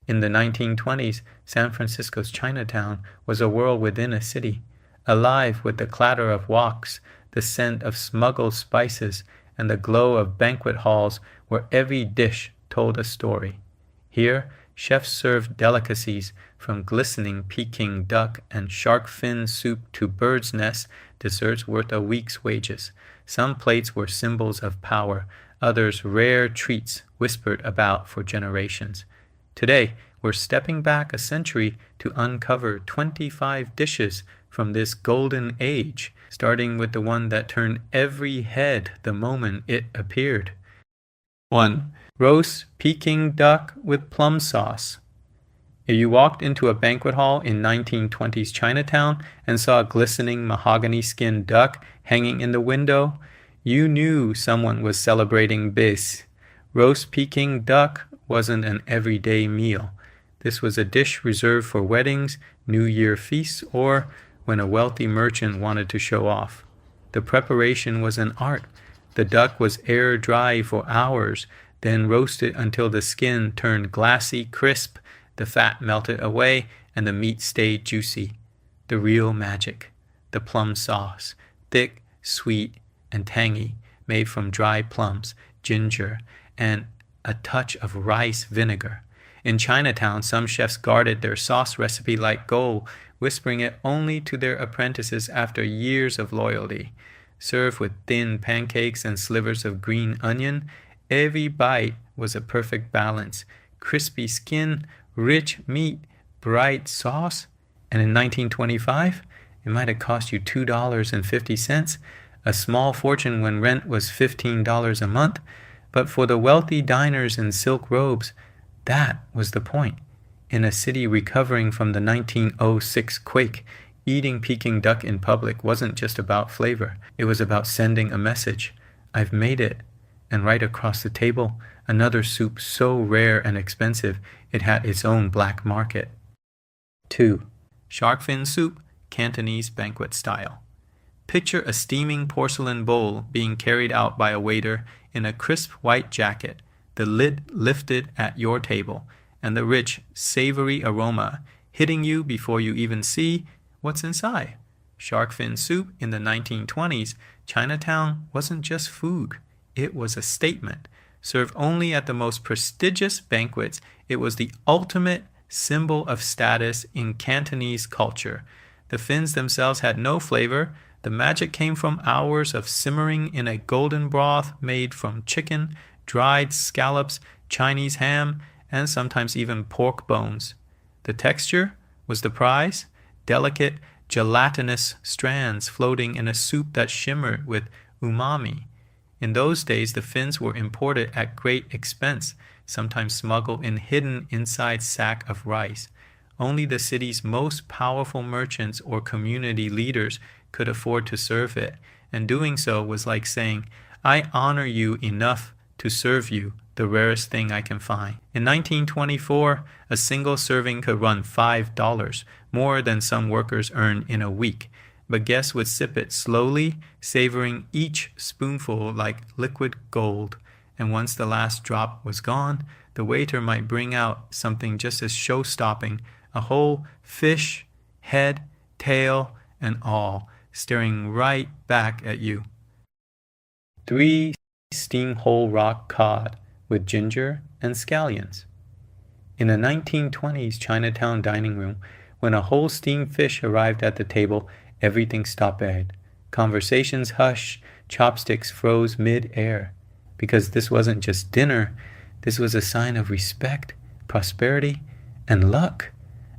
In the 1920s, San Francisco's Chinatown was a world within a city, alive with the clatter of woks, the scent of smuggled spices, and the glow of banquet halls where every dish told a story. Here, chefs served delicacies from glistening Peking duck and shark fin soup to bird's nest desserts worth a week's wages. Some plates were symbols of power, others rare treats whispered about for generations. Today, we're stepping back a century to uncover 25 dishes from this golden age, starting with the one that turned every head the moment it appeared. 1. Roast Peking duck with plum sauce. If you walked into a banquet hall in 1920s Chinatown and saw a glistening mahogany-skinned duck hanging in the window, you knew someone was celebrating bis. Roast Peking duck wasn't an everyday meal. This was a dish reserved for weddings, New Year feasts, or when a wealthy merchant wanted to show off. The preparation was an art. The duck was air-dry for hours, then roasted until the skin turned glassy crisp, the fat melted away, and the meat stayed juicy. The real magic. The plum sauce, thick, sweet, and tangy, made from dry plums, ginger, and a touch of rice vinegar. In Chinatown, some chefs guarded their sauce recipe like gold, whispering it only to their apprentices after years of loyalty. Served with thin pancakes and slivers of green onion, every bite was a perfect balance. Crispy skin, rich meat, bright sauce. And in 1925, it might have cost you $2.50, a small fortune when rent was $15 a month. But for the wealthy diners in silk robes, that was the point. In a city recovering from the 1906 quake, eating Peking duck in public wasn't just about flavor. It was about sending a message. I've made it. And right across the table, another soup so rare and expensive, it had its own black market. 2. Shark fin soup, Cantonese banquet style. Picture a steaming porcelain bowl being carried out by a waiter in a crisp white jacket, the lid lifted at your table, and the rich, savory aroma hitting you before you even see what's inside. Shark fin soup in the 1920s, Chinatown wasn't just food. It was a statement. Served only at the most prestigious banquets, it was the ultimate symbol of status in Cantonese culture. The fins themselves had no flavor. The magic came from hours of simmering in a golden broth made from chicken, dried scallops, Chinese ham, and sometimes even pork bones. The texture was the prize, delicate, gelatinous strands floating in a soup that shimmered with umami. In those days, the fins were imported at great expense, sometimes smuggled in hidden inside sack of rice. Only the city's most powerful merchants or community leaders could afford to serve it, and doing so was like saying, I honor you enough to serve you the rarest thing I can find. In 1924, a single serving could run $5, more than some workers earned in a week. But guests would sip it slowly, savoring each spoonful like liquid gold. And once the last drop was gone, the waiter might bring out something just as show-stopping, a whole fish, head, tail, and all, staring right back at you. 3. Steam whole rock cod with ginger and scallions. In the 1920s Chinatown dining room, when a whole steamed fish arrived at the table, everything stopped dead. Conversations hushed, chopsticks froze mid-air. Because this wasn't just dinner, this was a sign of respect, prosperity, and luck.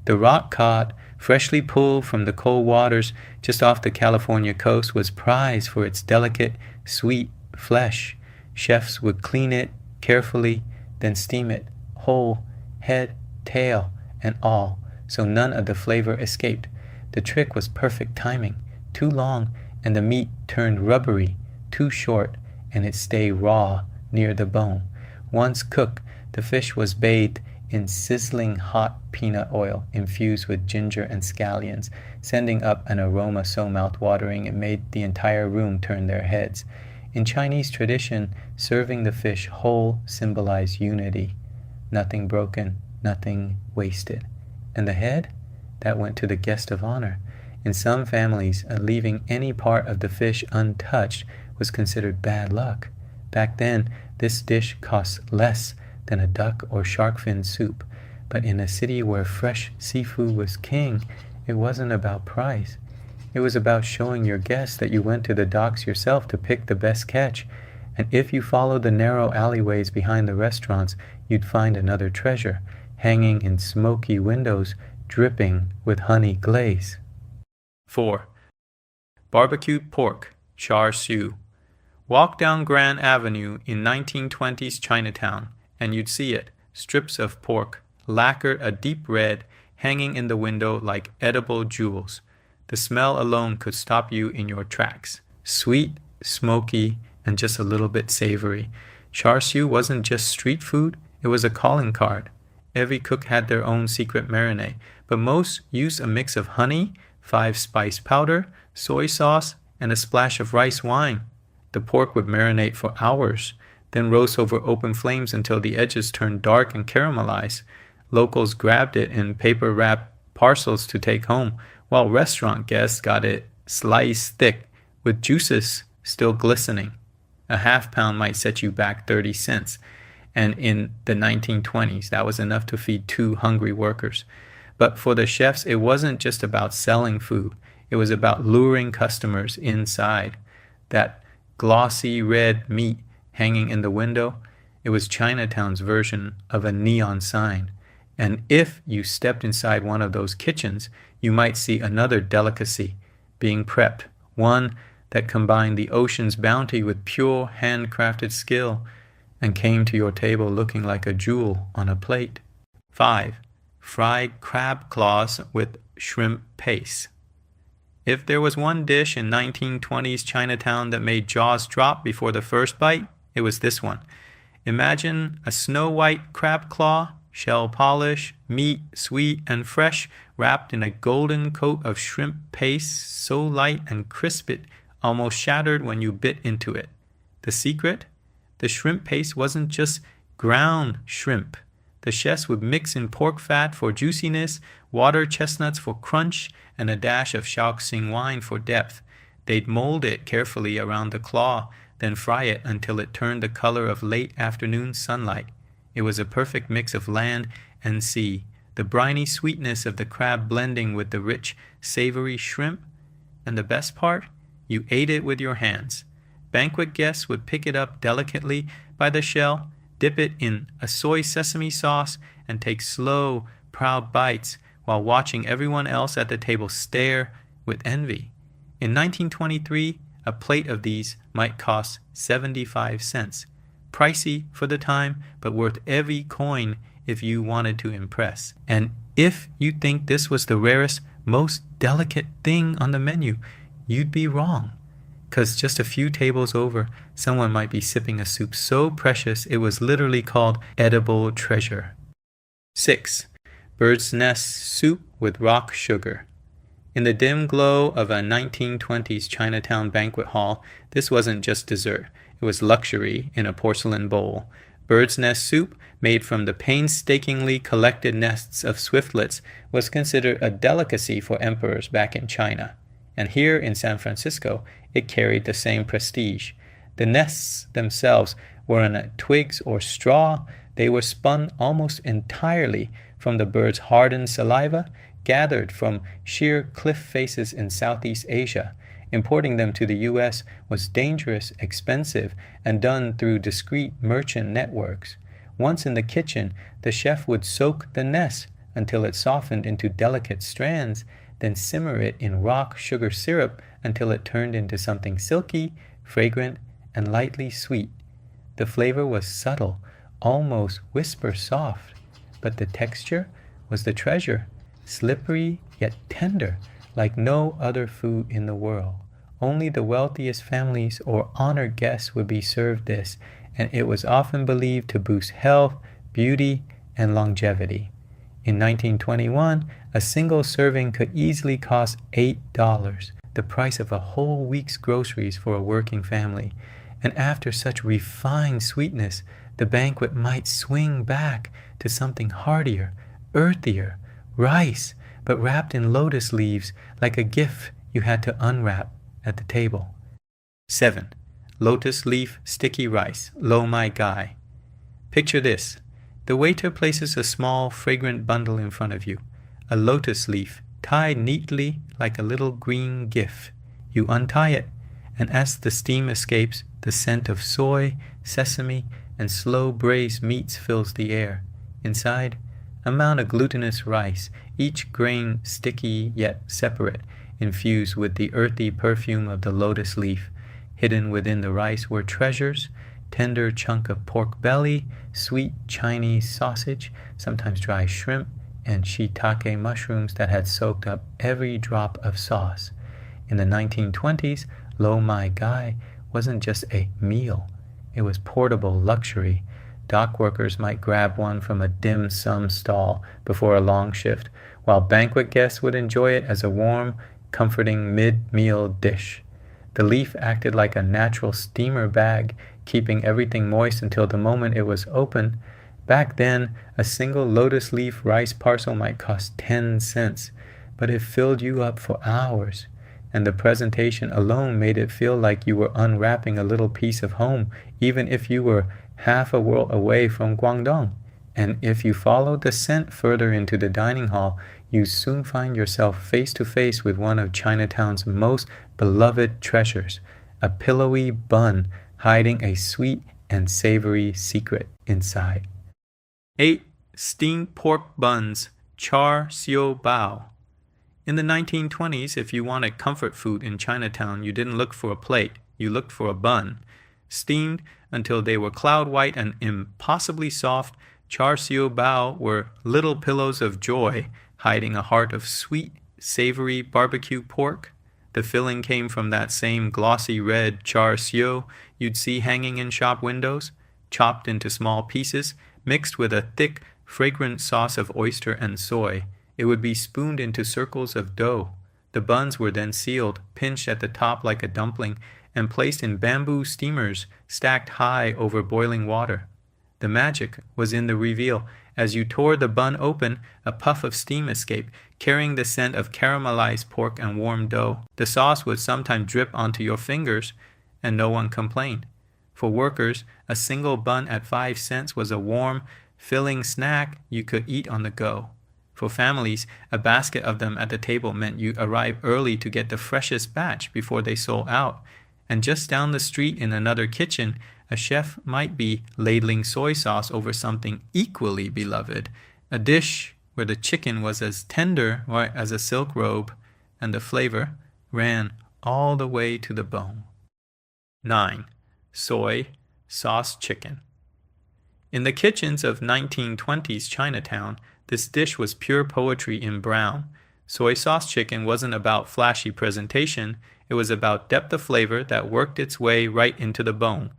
The rock cod, freshly pulled from the cold waters just off the California coast, was prized for its delicate, sweet flesh. Chefs would clean it carefully, then steam it, whole, head, tail, and all, so none of the flavor escaped. The trick was perfect timing. Too long, and the meat turned rubbery. Too short, and it stayed raw near the bone. Once cooked, the fish was bathed in sizzling hot peanut oil infused with ginger and scallions, sending up an aroma so mouth-watering it made the entire room turn their heads. In Chinese tradition, serving the fish whole symbolized unity. Nothing broken, nothing wasted. And the head? That went to the guest of honor. In some families, leaving any part of the fish untouched was considered bad luck. Back then, this dish cost less than a duck or shark fin soup. But in a city where fresh seafood was king, it wasn't about price. It was about showing your guests that you went to the docks yourself to pick the best catch. And if you followed the narrow alleyways behind the restaurants, you'd find another treasure, hanging in smoky windows, dripping with honey glaze. 4. Barbecued pork, char siu. Walk down Grand Avenue in 1920s Chinatown, and you'd see it, strips of pork, lacquered a deep red, hanging in the window like edible jewels. The smell alone could stop you in your tracks. Sweet, smoky, and just a little bit savory. Char siu wasn't just street food, it was a calling card. Every cook had their own secret marinade, but most used a mix of honey, 5-spice powder, soy sauce, and a splash of rice wine. The pork would marinate for hours, then roast over open flames until the edges turned dark and caramelized. Locals grabbed it in paper-wrapped parcels to take home, while restaurant guests got it sliced thick with juices still glistening. A half-pound might set you back 30 cents, and in the 1920s, that was enough to feed 2 hungry workers. But for the chefs, it wasn't just about selling food. It was about luring customers inside. That glossy red meat hanging in the window, it was Chinatown's version of a neon sign. And if you stepped inside one of those kitchens, you might see another delicacy being prepped, one that combined the ocean's bounty with pure handcrafted skill and came to your table looking like a jewel on a plate. 5. Fried crab claws with shrimp paste. If there was one dish in 1920s Chinatown that made jaws drop before the first bite, it was this one. Imagine a snow-white crab claw, shell polish, meat, sweet and fresh, wrapped in a golden coat of shrimp paste, so light and crisp it almost shattered when you bit into it. The secret? The shrimp paste wasn't just ground shrimp. The chefs would mix in pork fat for juiciness, water chestnuts for crunch, and a dash of Shaoxing wine for depth. They'd mold it carefully around the claw, then fry it until it turned the color of late afternoon sunlight. It was a perfect mix of land and sea, the briny sweetness of the crab blending with the rich, savory shrimp. And the best part? You ate it with your hands. Banquet guests would pick it up delicately by the shell, dip it in a soy sesame sauce, and take slow, proud bites while watching everyone else at the table stare with envy. In 1923, a plate of these might cost 75 cents. Pricey for the time, but worth every coin if you wanted to impress. And if you think this was the rarest, most delicate thing on the menu, you'd be wrong. Because just a few tables over, someone might be sipping a soup so precious it was literally called edible treasure. 6. Bird's nest soup with rock sugar. In the dim glow of a 1920s Chinatown banquet hall, this wasn't just dessert. It was luxury in a porcelain bowl. Bird's nest soup, made from the painstakingly collected nests of swiftlets, was considered a delicacy for emperors back in China. And here in San Francisco, it carried the same prestige. The nests themselves were on twigs or straw. They were spun almost entirely from the bird's hardened saliva, gathered from sheer cliff faces in Southeast Asia. Importing them to the U.S. was dangerous, expensive, and done through discreet merchant networks. Once in the kitchen, the chef would soak the nest until it softened into delicate strands, then simmer it in rock sugar syrup until it turned into something silky, fragrant, and lightly sweet. The flavor was subtle, almost whisper soft, but the texture was the treasure, slippery yet tender, like no other food in the world. Only the wealthiest families or honored guests would be served this, and it was often believed to boost health, beauty, and longevity. In 1921, a single serving could easily cost $8, the price of a whole week's groceries for a working family. And after such refined sweetness, the banquet might swing back to something heartier, earthier, rice, but wrapped in lotus leaves like a gift you had to unwrap at the table. 7. Lotus leaf sticky rice, lo my guy. Picture this. The waiter places a small, fragrant bundle in front of you, a lotus leaf tied neatly like a little green gift. You untie it, and as the steam escapes, the scent of soy, sesame, and slow braised meats fills the air. Inside, a mound of glutinous rice, each grain sticky yet separate, infused with the earthy perfume of the lotus leaf. Hidden within the rice were treasures, tender chunk of pork belly, sweet Chinese sausage, sometimes dry shrimp, and shiitake mushrooms that had soaked up every drop of sauce. In the 1920s, lo my guy wasn't just a meal. It was portable luxury. Dock workers might grab one from a dim sum stall before a long shift, while banquet guests would enjoy it as a warm, comforting mid-meal dish. The leaf acted like a natural steamer bag, keeping everything moist until the moment it was open. Back then, a single lotus leaf rice parcel might cost 10 cents, but it filled you up for hours. And the presentation alone made it feel like you were unwrapping a little piece of home, even if you were half a world away from Guangdong. And if you followed the scent further into the dining hall, you soon find yourself face to face with one of Chinatown's most beloved treasures, a pillowy bun hiding a sweet and savory secret inside. 8. Steamed pork buns, char siu bao. In the 1920s, if you wanted comfort food in Chinatown, you didn't look for a plate, you looked for a bun. Steamed until they were cloud white and impossibly soft, char siu bao were little pillows of joy, hiding a heart of sweet, savory barbecue pork. The filling came from that same glossy red char siu you'd see hanging in shop windows, chopped into small pieces, mixed with a thick, fragrant sauce of oyster and soy. It would be spooned into circles of dough. The buns were then sealed, pinched at the top like a dumpling, and placed in bamboo steamers stacked high over boiling water. The magic was in the reveal. As you tore the bun open, a puff of steam escaped, carrying the scent of caramelized pork and warm dough. The sauce would sometimes drip onto your fingers, and no one complained. For workers, a single bun at 5 cents was a warm, filling snack you could eat on the go. For families, a basket of them at the table meant you arrived early to get the freshest batch before they sold out. And just down the street in another kitchen, a chef might be ladling soy sauce over something equally beloved, a dish where the chicken was as tender as a silk robe, and the flavor ran all the way to the bone. 9. Soy sauce chicken. In the kitchens of 1920s Chinatown, this dish was pure poetry in brown. Soy sauce chicken wasn't about flashy presentation, it was about depth of flavor that worked its way right into the bone.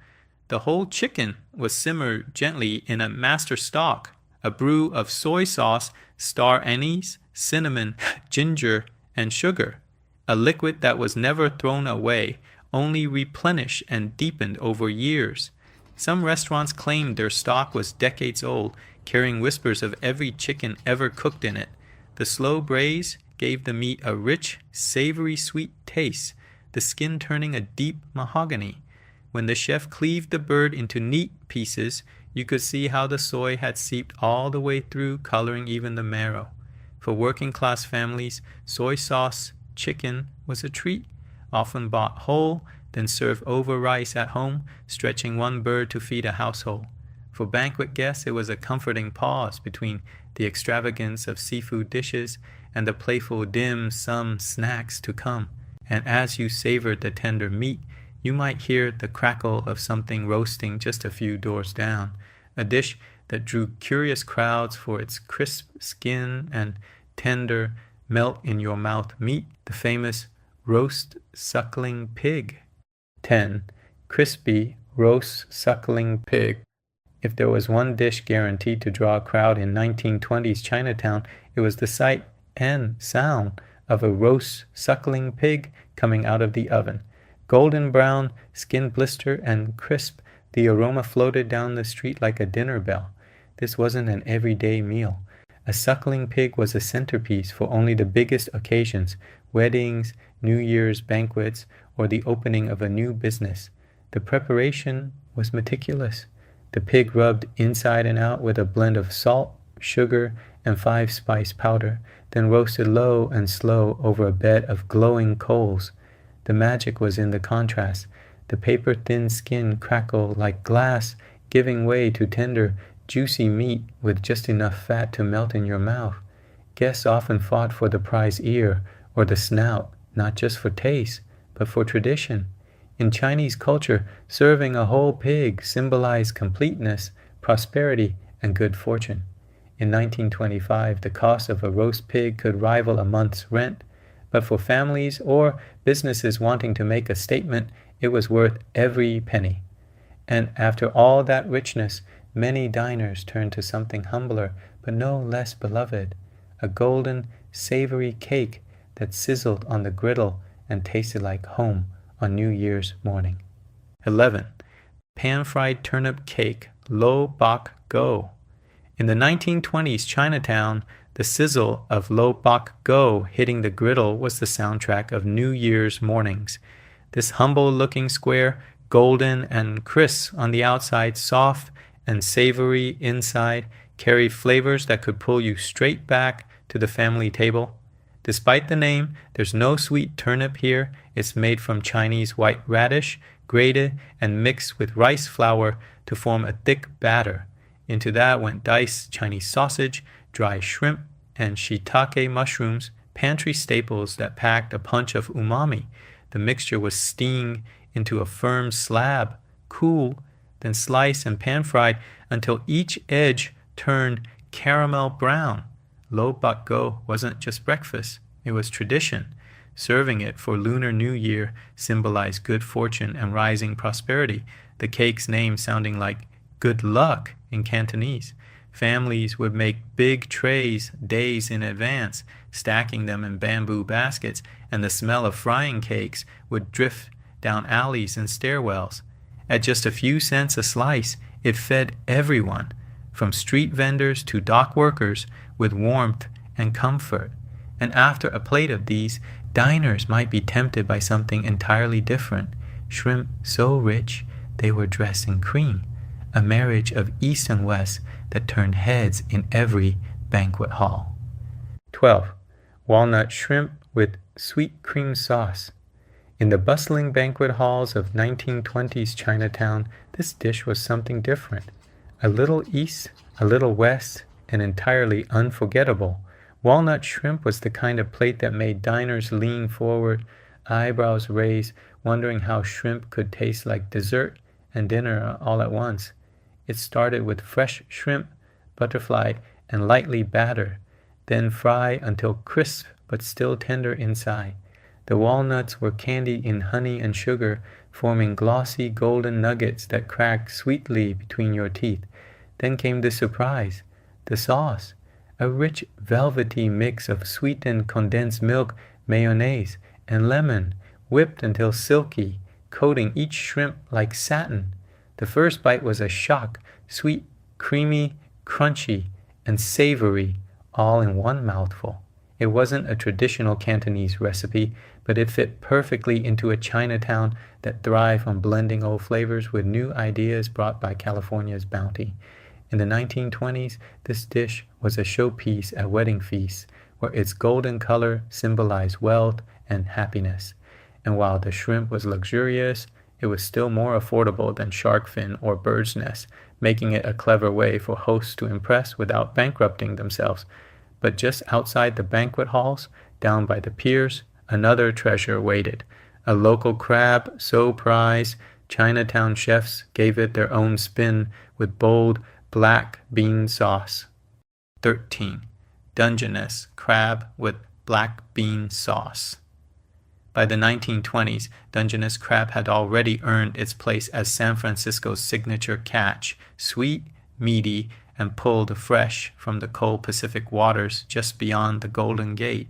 The whole chicken was simmered gently in a master stock, a brew of soy sauce, star anise, cinnamon, ginger, and sugar, a liquid that was never thrown away, only replenished and deepened over years. Some restaurants claimed their stock was decades old, carrying whispers of every chicken ever cooked in it. The slow braise gave the meat a rich, savory sweet taste, the skin turning a deep mahogany. When the chef cleaved the bird into neat pieces, you could see how the soy had seeped all the way through, coloring even the marrow. For working-class families, soy sauce chicken was a treat, often bought whole, then served over rice at home, stretching one bird to feed a household. For banquet guests, it was a comforting pause between the extravagance of seafood dishes and the playful dim sum snacks to come. And as you savored the tender meat, you might hear the crackle of something roasting just a few doors down, a dish that drew curious crowds for its crisp skin and tender, melt-in-your-mouth meat, the famous roast suckling pig. 10. Crispy roast suckling pig. If there was one dish guaranteed to draw a crowd in 1920s Chinatown, it was the sight and sound of a roast suckling pig coming out of the oven. Golden brown, skin blister, and crisp, The aroma floated down the street like a dinner bell. This wasn't an everyday meal. A suckling pig was a centerpiece for only the biggest occasions, weddings, New Year's banquets, or the opening of a new business. The preparation was meticulous. The pig rubbed inside and out with a blend of salt, sugar, and 5-spice powder, then roasted low and slow over a bed of glowing coals. The magic was in the contrast. The paper-thin skin crackled like glass, giving way to tender, juicy meat with just enough fat to melt in your mouth. Guests often fought for the prize ear or the snout, not just for taste, but for tradition. In Chinese culture, serving a whole pig symbolized completeness, prosperity, and good fortune. In 1925, the cost of a roast pig could rival a month's rent, but for families or businesses wanting to make a statement, it was worth every penny. And after all that richness, many diners turned to something humbler, but no less beloved, a golden, savory cake that sizzled on the griddle and tasted like home on New Year's morning. 11. Pan-fried turnip cake, lo bak go. In the 1920s Chinatown, the sizzle of lo bak go hitting the griddle was the soundtrack of New Year's mornings. This humble-looking square, golden and crisp on the outside, soft and savory inside, carried flavors that could pull you straight back to the family table. Despite the name, there's no sweet turnip here. It's made from Chinese white radish, grated and mixed with rice flour to form a thick batter. Into that went diced Chinese sausage, dry shrimp, and shiitake mushrooms, pantry staples that packed a punch of umami. The mixture was steamed into a firm slab, cool, then sliced and pan-fried until each edge turned caramel brown. Lo bak go wasn't just breakfast, it was tradition. Serving it for Lunar New Year symbolized good fortune and rising prosperity, the cake's name sounding like good luck in Cantonese. Families would make big trays days in advance, stacking them in bamboo baskets, and the smell of frying cakes would drift down alleys and stairwells. At just a few cents a slice, it fed everyone, from street vendors to dock workers, with warmth and comfort. And after a plate of these, diners might be tempted by something entirely different. Shrimp so rich they were dressed in cream, a marriage of East and West that turned heads in every banquet hall. 12. Walnut shrimp with sweet cream sauce. In the bustling banquet halls of 1920s Chinatown, this dish was something different. A little east, a little west, and entirely unforgettable. Walnut shrimp was the kind of plate that made diners lean forward, eyebrows raised, wondering how shrimp could taste like dessert and dinner all at once. It started with fresh shrimp, butterfly, and lightly battered, then fry until crisp but still tender inside. The walnuts were candied in honey and sugar, forming glossy golden nuggets that cracked sweetly between your teeth. Then came the surprise, the sauce, a rich velvety mix of sweetened condensed milk, mayonnaise, and lemon, whipped until silky, coating each shrimp like satin. The first bite was a shock, sweet, creamy, crunchy, and savory, all in one mouthful. It wasn't a traditional Cantonese recipe, but it fit perfectly into a Chinatown that thrived on blending old flavors with new ideas brought by California's bounty. In the 1920s, this dish was a showpiece at wedding feasts, where its golden color symbolized wealth and happiness. And while the shrimp was luxurious, it was still more affordable than shark fin or bird's nest, making it a clever way for hosts to impress without bankrupting themselves. But just outside the banquet halls, down by the piers, another treasure waited. A local crab so prized, Chinatown chefs gave it their own spin with bold black bean sauce. 13. Dungeness crab with black bean sauce. By the 1920s, Dungeness crab had already earned its place as San Francisco's signature catch, sweet, meaty, and pulled fresh from the cold Pacific waters just beyond the Golden Gate.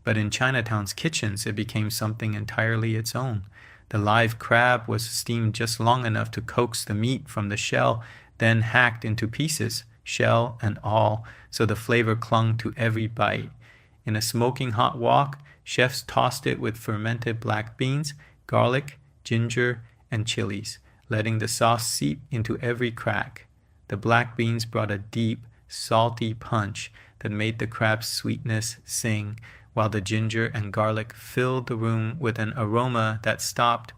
But in Chinatown's kitchens, it became something entirely its own. The live crab was steamed just long enough to coax the meat from the shell, then hacked into pieces, shell and all, so the flavor clung to every bite. In a smoking hot wok, chefs tossed it with fermented black beans, garlic, ginger, and chilies, letting the sauce seep into every crack. The black beans brought a deep, salty punch that made the crab's sweetness sing, while the ginger and garlic filled the room with an aroma that stopped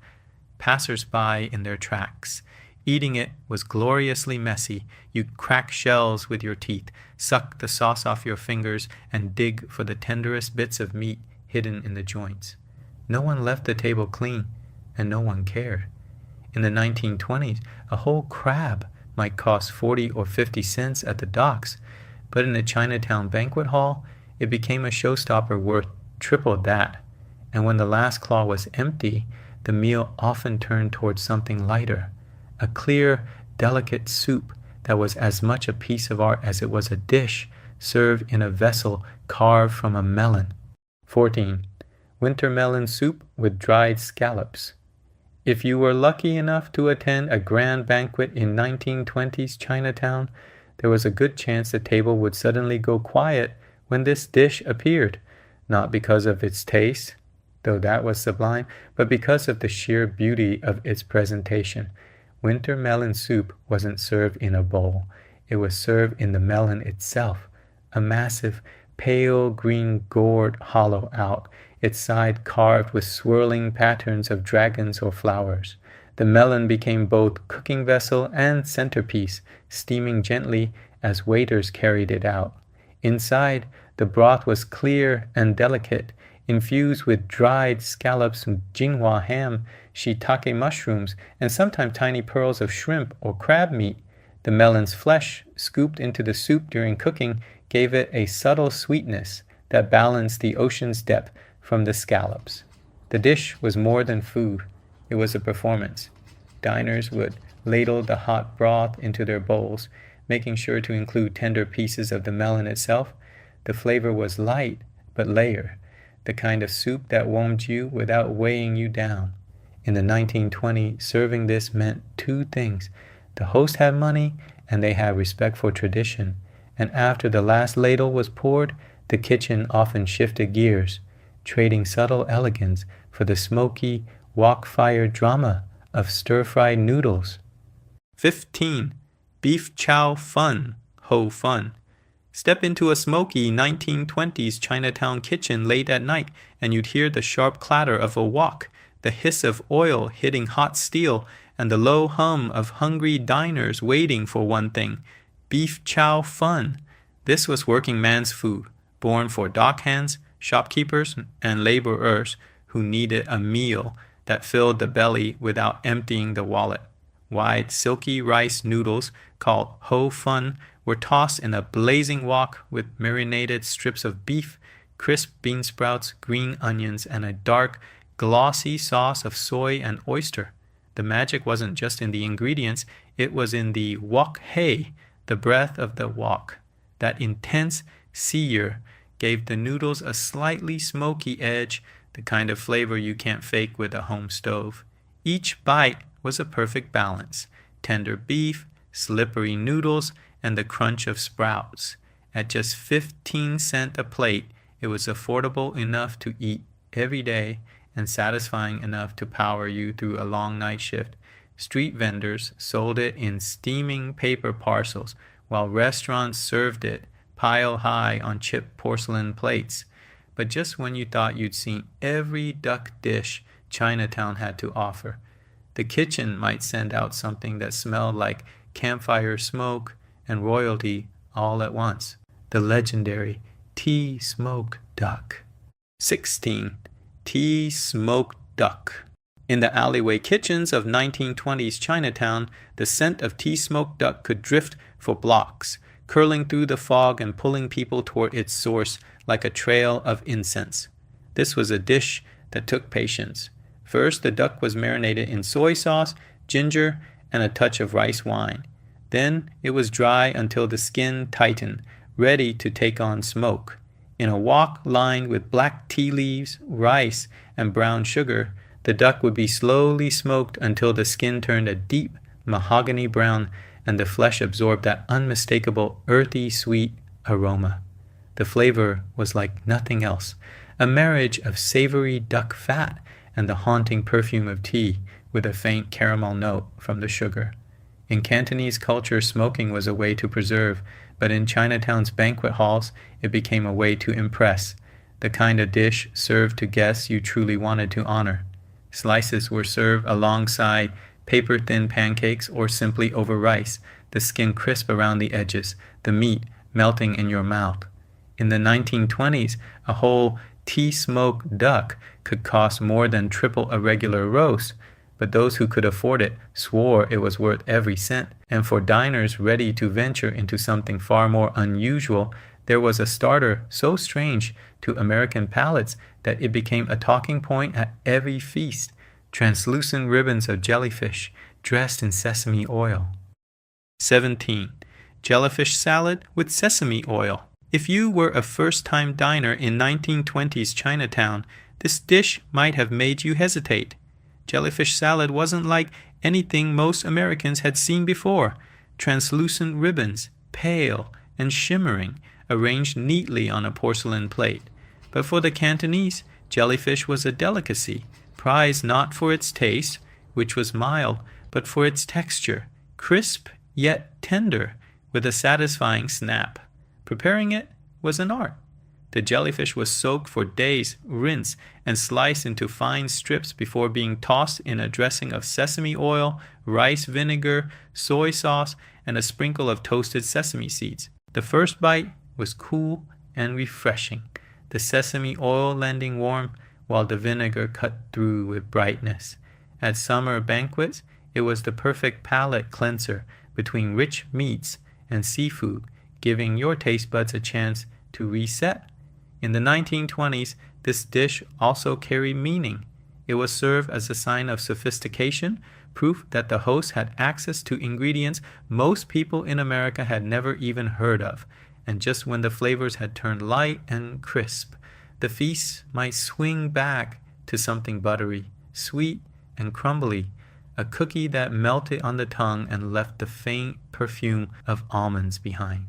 passers-by in their tracks. Eating it was gloriously messy. You crack shells with your teeth, suck the sauce off your fingers, and dig for the tenderest bits of meat hidden in the joints. No one left the table clean, and no one cared. In the 1920s, a whole crab might cost 40 or 50 cents at the docks, but in the Chinatown banquet hall, it became a showstopper worth triple that. And when the last claw was empty, the meal often turned towards something lighter, a clear, delicate soup that was as much a piece of art as it was a dish, served in a vessel carved from a melon. 14. Winter melon soup with dried scallops. If you were lucky enough to attend a grand banquet in 1920s Chinatown, there was a good chance the table would suddenly go quiet when this dish appeared, not because of its taste, though that was sublime, but because of the sheer beauty of its presentation. Winter melon soup wasn't served in a bowl. It was served in the melon itself, a massive, pale green gourd hollowed out, its side carved with swirling patterns of dragons or flowers. The melon became both cooking vessel and centerpiece, steaming gently as waiters carried it out. Inside, the broth was clear and delicate, infused with dried scallops, Jinhua ham, shiitake mushrooms, and sometimes tiny pearls of shrimp or crab meat. The melon's flesh, scooped into the soup during cooking, gave it a subtle sweetness that balanced the ocean's depth from the scallops. The dish was more than food. It was a performance. Diners would ladle the hot broth into their bowls, making sure to include tender pieces of the melon itself. The flavor was light but layered, the kind of soup that warmed you without weighing you down. In the 1920s, serving this meant two things. The host had money, and they had respect for tradition. And after the last ladle was poured, the kitchen often shifted gears, trading subtle elegance for the smoky, wok-fire drama of stir-fried noodles. 15. Beef chow fun, ho fun. Step into a smoky 1920s Chinatown kitchen late at night, and you'd hear the sharp clatter of a wok, the hiss of oil hitting hot steel, and the low hum of hungry diners waiting for one thing: beef chow fun. This was working man's food, born for dockhands, shopkeepers, and laborers who needed a meal that filled the belly without emptying the wallet. Wide, silky rice noodles called ho fun were tossed in a blazing wok with marinated strips of beef, crisp bean sprouts, green onions, and a dark, glossy sauce of soy and oyster. The magic wasn't just in the ingredients, it was in the wok hei, the breath of the wok. That intense sear gave the noodles a slightly smoky edge, the kind of flavor you can't fake with a home stove. Each bite was a perfect balance: tender beef, slippery noodles, and the crunch of sprouts. At just 15 cents a plate, it was affordable enough to eat every day and satisfying enough to power you through a long night shift. Street vendors sold it in steaming paper parcels, while restaurants served it pile high on chipped porcelain plates. But just when you thought you'd seen every duck dish Chinatown had to offer, the kitchen might send out something that smelled like campfire smoke and royalty all at once: the legendary tea smoked duck. 16. Tea smoked duck. In the alleyway kitchens of 1920s Chinatown, the scent of tea smoked duck could drift for blocks, curling through the fog and pulling people toward its source like a trail of incense. This was a dish that took patience. First, the duck was marinated in soy sauce, ginger, and a touch of rice wine. Then it was dry until the skin tightened, ready to take on smoke. In a wok lined with black tea leaves, rice, and brown sugar, The duck would be slowly smoked until the skin turned a deep mahogany brown and the flesh absorbed that unmistakable earthy sweet aroma. The flavor was like nothing else, a marriage of savory duck fat and the haunting perfume of tea with a faint caramel note from the sugar. In Cantonese culture, smoking was a way to preserve, but in Chinatown's banquet halls, it became a way to impress, the kind of dish served to guests you truly wanted to honor. Slices were served alongside paper-thin pancakes or simply over rice, the skin crisp around the edges, the meat melting in your mouth. In the 1920s, a whole tea-smoked duck could cost more than triple a regular roast, but those who could afford it swore it was worth every cent. And for diners ready to venture into something far more unusual, there was a starter so strange to American palates that it became a talking point at every feast: translucent ribbons of jellyfish dressed in sesame oil. 17. Jellyfish salad with sesame oil. If you were a first-time diner in 1920s Chinatown, this dish might have made you hesitate. Jellyfish salad wasn't like anything most Americans had seen before. Translucent ribbons, pale and shimmering, arranged neatly on a porcelain plate. But for the Cantonese, jellyfish was a delicacy, prized not for its taste, which was mild, but for its texture, crisp yet tender, with a satisfying snap. Preparing it was an art. The jellyfish was soaked for days, rinsed, and sliced into fine strips before being tossed in a dressing of sesame oil, rice vinegar, soy sauce, and a sprinkle of toasted sesame seeds. The first bite was cool and refreshing, the sesame oil lending warmth while the vinegar cut through with brightness. At summer banquets, it was the perfect palate cleanser between rich meats and seafood, giving your taste buds a chance to reset. In the 1920s, this dish also carried meaning. It was served as a sign of sophistication, proof that the host had access to ingredients most people in America had never even heard of. And just when the flavors had turned light and crisp, the feast might swing back to something buttery, sweet, and crumbly, a cookie that melted on the tongue and left the faint perfume of almonds behind.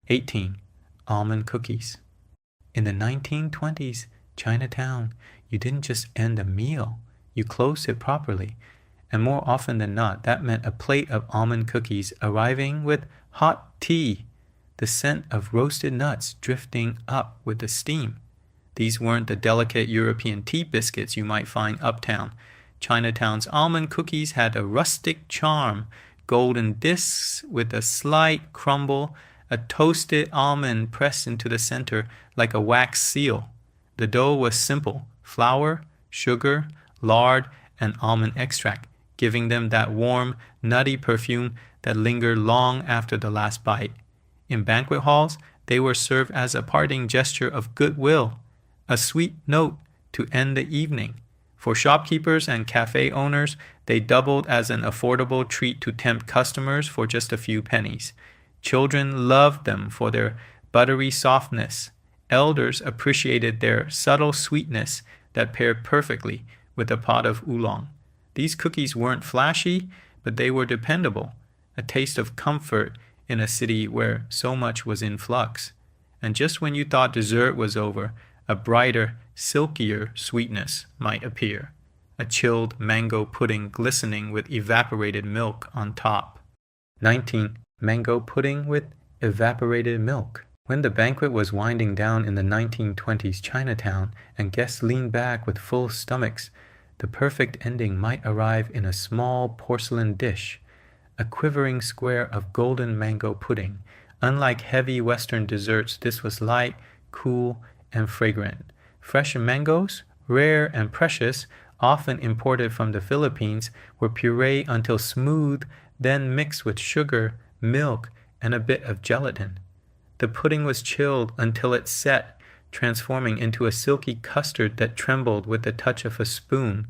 18. Almond cookies. In the 1920s, Chinatown, you didn't just end a meal, you closed it properly. And more often than not, that meant a plate of almond cookies arriving with hot tea, the scent of roasted nuts drifting up with the steam. These weren't the delicate European tea biscuits you might find uptown. Chinatown's almond cookies had a rustic charm, golden discs with a slight crumble, a toasted almond pressed into the center like a wax seal. The dough was simple: flour, sugar, lard, and almond extract, giving them that warm, nutty perfume that lingered long after the last bite. In banquet halls, they were served as a parting gesture of goodwill, a sweet note to end the evening. For shopkeepers and cafe owners, they doubled as an affordable treat to tempt customers for just a few pennies. Children loved them for their buttery softness. Elders appreciated their subtle sweetness that paired perfectly with a pot of oolong. These cookies weren't flashy, but they were dependable, a taste of comfort in a city where so much was in flux. And just when you thought dessert was over, a brighter, silkier sweetness might appear, a chilled mango pudding glistening with evaporated milk on top. 19. Mango pudding with evaporated milk. When the banquet was winding down in the 1920s Chinatown and guests leaned back with full stomachs, the perfect ending might arrive in a small porcelain dish, a quivering square of golden mango pudding. Unlike heavy Western desserts, this was light, cool, and fragrant. Fresh mangoes, rare and precious, often imported from the Philippines, were pureed until smooth, then mixed with sugar, milk, and a bit of gelatin. The pudding was chilled until it set, transforming into a silky custard that trembled with the touch of a spoon.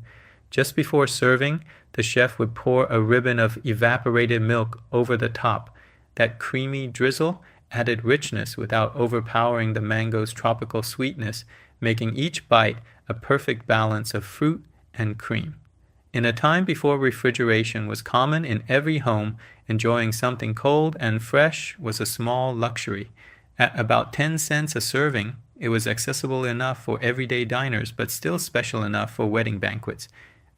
Just before serving, the chef would pour a ribbon of evaporated milk over the top. That creamy drizzle added richness without overpowering the mango's tropical sweetness, making each bite a perfect balance of fruit and cream. In a time before refrigeration was common in every home, enjoying something cold and fresh was a small luxury. At about 10 cents a serving, it was accessible enough for everyday diners, but still special enough for wedding banquets.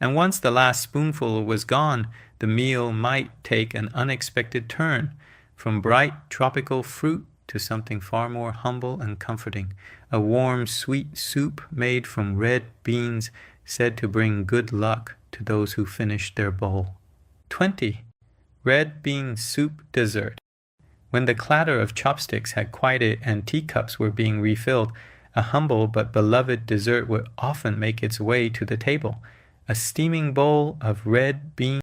And once the last spoonful was gone, the meal might take an unexpected turn, from bright tropical fruit to something far more humble and comforting, a warm, sweet soup made from red beans said to bring good luck to those who finished their bowl. 20. Red bean soup dessert. When the clatter of chopsticks had quieted and teacups were being refilled, a humble but beloved dessert would often make its way to the table. A steaming bowl of red bean